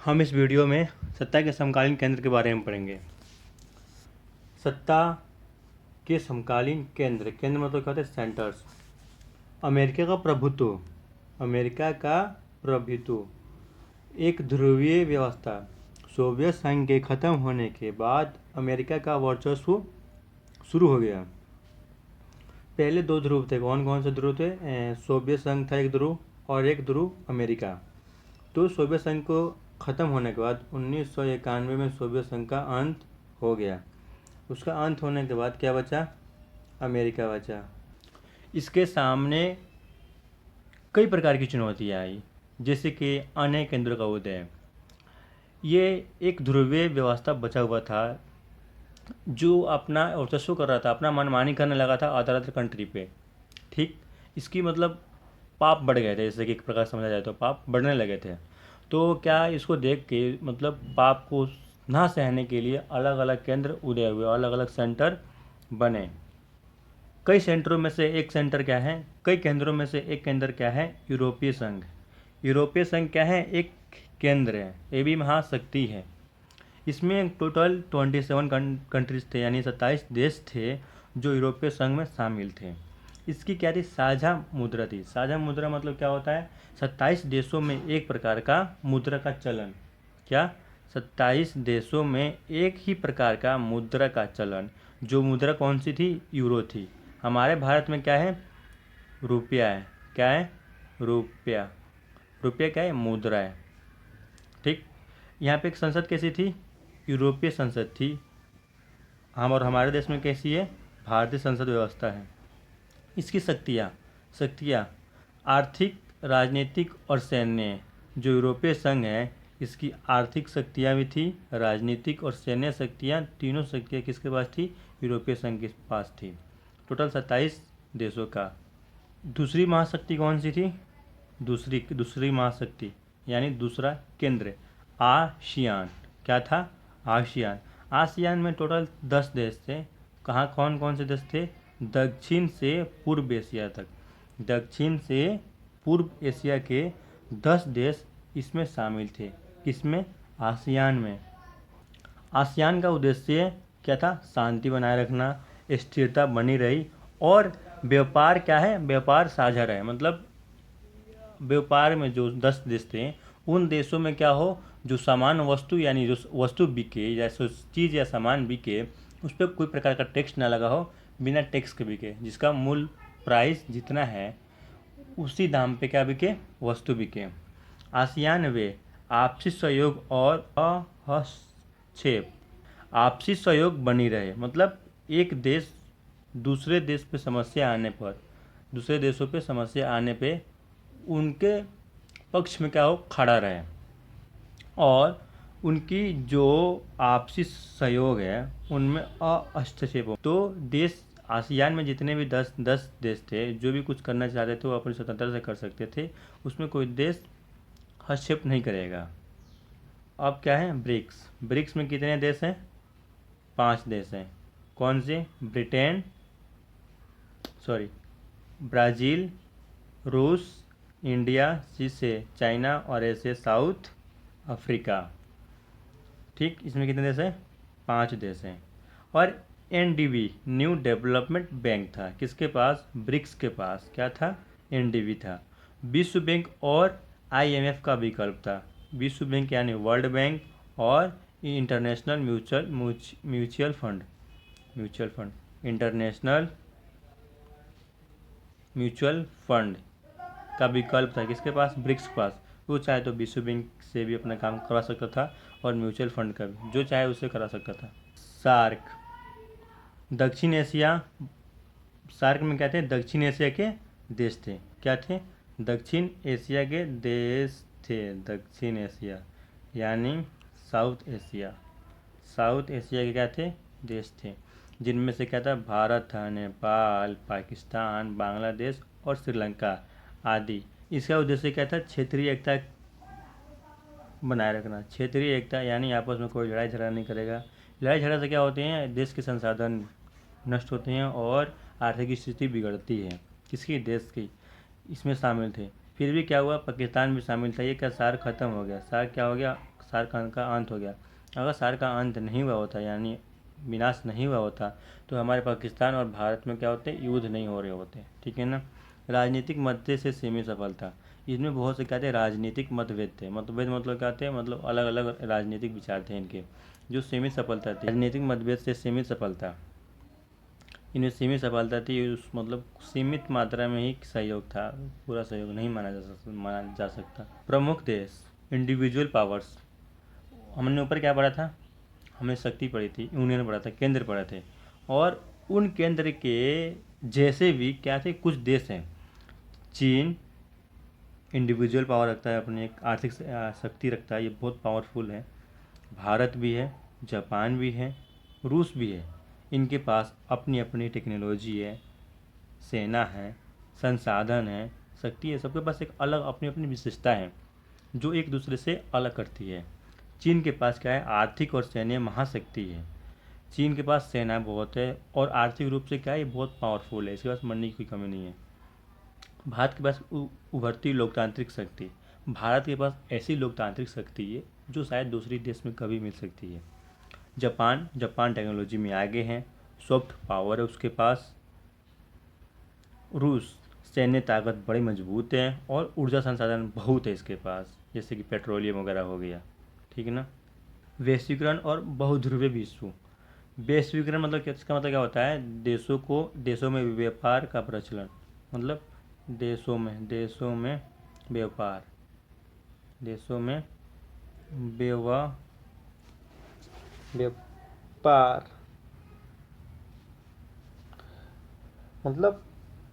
हम इस वीडियो में सत्ता के समकालीन केंद्र के बारे में पढ़ेंगे। सत्ता के समकालीन केंद्र, केंद्र मतलब क्या होता है? सेंटर्स। अमेरिका का प्रभुत्व, एक ध्रुवीय व्यवस्था। सोवियत संघ के खत्म होने के बाद अमेरिका का वर्चस्व शुरू हो गया। पहले दो ध्रुव थे। कौन कौन से ध्रुव थे? सोवियत संघ था एक ध्रुव, और एक ध्रुव अमेरिका। तो सोवियत संघ को ख़त्म होने के बाद 1991 में सोवियत संघ का अंत हो गया। उसका अंत होने के बाद क्या बचा? अमेरिका बचा। इसके सामने कई प्रकार की चुनौतियाँ आई, जैसे कि अन्य केंद्रों का उदय। ये एक ध्रुवीय व्यवस्था बचा हुआ था जो अपना वर्चस्व कर रहा था, अपना मनमानी करने लगा था अदर कंट्री पे। ठीक, इसकी मतलब पाप बढ़ गए थे, जैसे कि एक प्रकार समझा जाए तो पाप बढ़ने लगे थे। तो क्या इसको देख के मतलब पाप को ना सहने के लिए अलग अलग केंद्र उदय हुए, अलग अलग सेंटर बने। कई सेंटरों में से एक सेंटर क्या है? कई केंद्रों में से एक केंद्र क्या है? यूरोपीय संघ। यूरोपीय संघ क्या है? एक केंद्र है, ये भी महाशक्ति है। इसमें टोटल 27 कंट्रीज थे, यानी 27 देश थे जो यूरोपीय संघ में शामिल थे। इसकी क्या थी? साझा मुद्रा थी। साझा मुद्रा मतलब क्या होता है? 27 देशों में एक प्रकार का मुद्रा का चलन। क्या? 27 देशों में एक ही प्रकार का मुद्रा का चलन। जो मुद्रा कौन सी थी? यूरो थी। हमारे भारत में क्या है? रुपया है। क्या है? रुपया। रुपया क्या है? मुद्रा है। ठीक, यहाँ पे एक संसद कैसी थी? यूरोपीय संसद थी। हम और हमारे देश में कैसी है? भारतीय संसद व्यवस्था है। इसकी शक्तियाँ आर्थिक, राजनीतिक और सैन्य। जो यूरोपीय संघ है, इसकी आर्थिक शक्तियाँ भी थी, राजनीतिक और सैन्य शक्तियाँ, तीनों शक्तियाँ किसके पास थी? यूरोपीय संघ के पास थी। टोटल 27 देशों का। दूसरी महाशक्ति कौन सी थी? दूसरी महाशक्ति यानी दूसरा केंद्र, आसियान। क्या था? आसियान। आसियान में टोटल 10 देश थे। कहाँ कौन कौन से देश थे? दक्षिण से पूर्व एशिया तक। दक्षिण से पूर्व एशिया के 10 देश इसमें शामिल थे। किसमें? आसियान में। आसियान का उद्देश्य क्या था? शांति बनाए रखना, स्थिरता बनी रही, और व्यापार क्या है? व्यापार साझा रहे। मतलब व्यापार में जो 10 देश थे, उन देशों में क्या हो, जो सामान वस्तु यानी जो वस्तु बिके या चीज़ या सामान बिके, उस पर कोई प्रकार का टैक्स ना लगा हो, बिना टैक्स के बिके। जिसका मूल प्राइस जितना है उसी दाम पे क्या बिके? वस्तु बिके। आसियान वे आपसी सहयोग और हस्तक्षेप। आपसी सहयोग बनी रहे, मतलब एक देश दूसरे देश पे समस्या आने पर, दूसरे देशों पे समस्या आने पे उनके पक्ष में क्या हो? खड़ा रहे। और उनकी जो आपसी सहयोग है उनमें हस्तक्षेप हो। तो देश आसियान में जितने भी 10 देश थे, जो भी कुछ करना चाहते थे वो अपनी स्वतंत्रता से कर सकते थे। उसमें कोई देश हस्तक्षेप नहीं करेगा। अब क्या है? ब्रिक्स। ब्रिक्स में कितने देश हैं? 5 देश हैं। कौन से? ब्राज़ील, रूस, इंडिया, सी से चाइना, और ऐसे साउथ अफ्रीका। ठीक, इसमें कितने देश हैं? 5 देश हैं। और एनडीबी, न्यू डेवलपमेंट बैंक था। किसके पास? ब्रिक्स के पास। क्या था? एनडीबी था। विश्व बैंक और आईएमएफ का विकल्प था। विश्व बैंक यानी वर्ल्ड बैंक, और international mutual fund, international mutual fund का विकल्प था। किसके पास? ब्रिक्स के पास। वो चाहे तो विश्व बैंक से भी अपना काम करा सकता था, और म्यूचुअल फंड का भी, जो चाहे उससे करा सकता था। सार्क, दक्षिण एशिया। सार्क में क्या थे? दक्षिण एशिया के देश थे। क्या थे? दक्षिण एशिया के देश थे। दक्षिण एशिया यानी साउथ एशिया। साउथ एशिया के क्या थे? देश थे। जिनमें से क्या था? भारत था, नेपाल, पाकिस्तान, बांग्लादेश और श्रीलंका आदि। इसका उद्देश्य क्या था? क्षेत्रीय एकता बनाए रखना। क्षेत्रीय एकता यानी आपस में कोई लड़ाई झगड़ा नहीं करेगा। लड़ाई झगड़ा से क्या होते हैं? देश के संसाधन नष्ट होते हैं और आर्थिक स्थिति बिगड़ती है। किसकी? देश की। इसमें शामिल थे। फिर भी क्या हुआ? पाकिस्तान भी शामिल था। ये क्या? सार्क खत्म हो गया। सार्क क्या हो गया? शाहरुख का अंत हो गया। अगर शाहरुख का अंत नहीं हुआ होता, यानी विनाश नहीं हुआ होता, तो हमारे पाकिस्तान और भारत में क्या होते, युद्ध नहीं हो रहे होते। ठीक है ना। राजनीतिक मतभेद से सीमित सफलता, इसमें बहुत से क्या थे, राजनीतिक मतभेद थे। मतभेद मतलब क्या थे, मतलब अलग अलग राजनीतिक विचार थे इनके। जो सीमित सफलता थी, राजनीतिक मतभेद से सीमित सफलता, इनमें सीमित सफलता थी, उस मतलब सीमित मात्रा में ही सहयोग था, पूरा सहयोग नहीं माना जा सकता। प्रमुख देश, इंडिविजुअल पावर्स, हमने ऊपर क्या पढ़ा था, हमने शक्ति पढ़ी थी, यूनियन पढ़ा था, केंद्र पढ़े थे। और उन केंद्र के जैसे भी क्या थे कुछ देश हैं। चीन इंडिविजुअल पावर रखता है, अपनी एक आर्थिक शक्ति रखता है, ये बहुत पावरफुल है। भारत भी है, जापान भी है, रूस भी है। इनके पास अपनी अपनी टेक्नोलॉजी है, सेना है, संसाधन है, शक्ति है। सबके पास एक अलग अपनी अपनी विशेषता है जो एक दूसरे से अलग करती है। चीन के पास क्या है, आर्थिक और सैन्य महाशक्ति है। चीन के पास सेना बहुत है और आर्थिक रूप से क्या है, ये बहुत पावरफुल है, इसके पास मरने की कोई कमी नहीं है। भारत के पास उभरती लोकतांत्रिक शक्ति, भारत के पास ऐसी लोकतांत्रिक शक्ति है जो शायद दूसरी देश में कभी मिल सकती है। जापान टेक्नोलॉजी में आगे हैं, सॉफ्ट पावर है उसके पास। रूस सैन्य ताकत बड़ी मजबूत है और ऊर्जा संसाधन बहुत है इसके पास, जैसे कि पेट्रोलियम वगैरह हो गया। ठीक है ना। वैश्वीकरण और बहुध्रुवीय विश्व, वैश्वीकरण मतलब क्या, इसका मतलब क्या होता है, देशों में व्यापार का प्रचलन, मतलब देशों में व्यापार, देशों में व्यापार, मतलब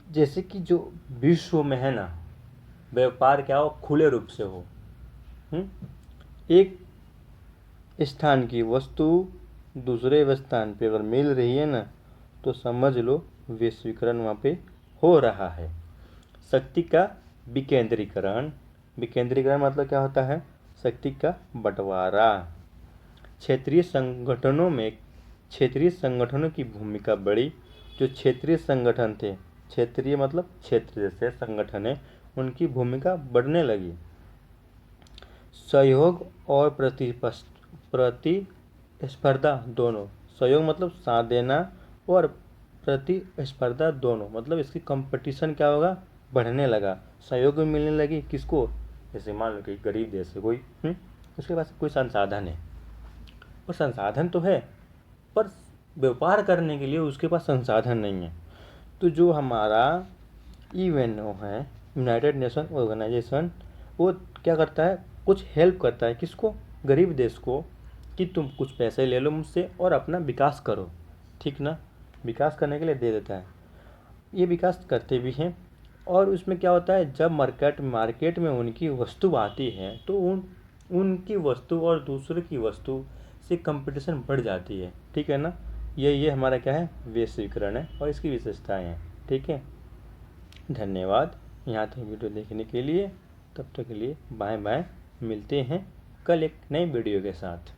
जैसे कि जो विश्व में है ना, व्यापार क्या हो, खुले रूप से हो। एक स्थान की वस्तु दूसरे स्थान पे अगर मिल रही है ना, तो समझ लो वैश्वीकरण वहाँ पे हो रहा है। शक्ति का विकेंद्रीकरण, विकेंद्रीकरण मतलब क्या होता है, शक्ति का बंटवारा। क्षेत्रीय संगठनों की भूमिका बढ़ी। जो क्षेत्रीय संगठन थे, क्षेत्रीय मतलब क्षेत्र जैसे संगठन है, उनकी भूमिका बढ़ने लगी। सहयोग और प्रतिस्पर्धा दोनों, सहयोग मतलब साथ देना और प्रतिस्पर्धा दोनों, मतलब इसकी कंपटीशन क्या होगा, बढ़ने लगा। सहयोग भी मिलने लगी किसको, जैसे मान लो कि गरीब देश है कोई, उसके पास कोई संसाधन है, और संसाधन तो है पर व्यापार करने के लिए उसके पास संसाधन नहीं है। तो जो हमारा यूएनओ है, यूनाइटेड नेशन ऑर्गेनाइजेशन, वो क्या करता है, कुछ हेल्प करता है किसको, गरीब देश को, कि तुम कुछ पैसे ले लो मुझसे और अपना विकास करो। ठीक ना, विकास करने के लिए दे देता है, ये विकास करते भी हैं। और उसमें क्या होता है, जब मार्केट में उनकी वस्तु आती है तो उनकी वस्तु और दूसरे की वस्तु से कंपटीशन बढ़ जाती है। ठीक है ना। ये हमारा क्या है, वैश्वीकरण है और इसकी विशेषताएं हैं। ठीक है, धन्यवाद यहाँ तक वीडियो देखने के लिए। तब तक के लिए बाय बाय, मिलते हैं कल एक नई वीडियो के साथ।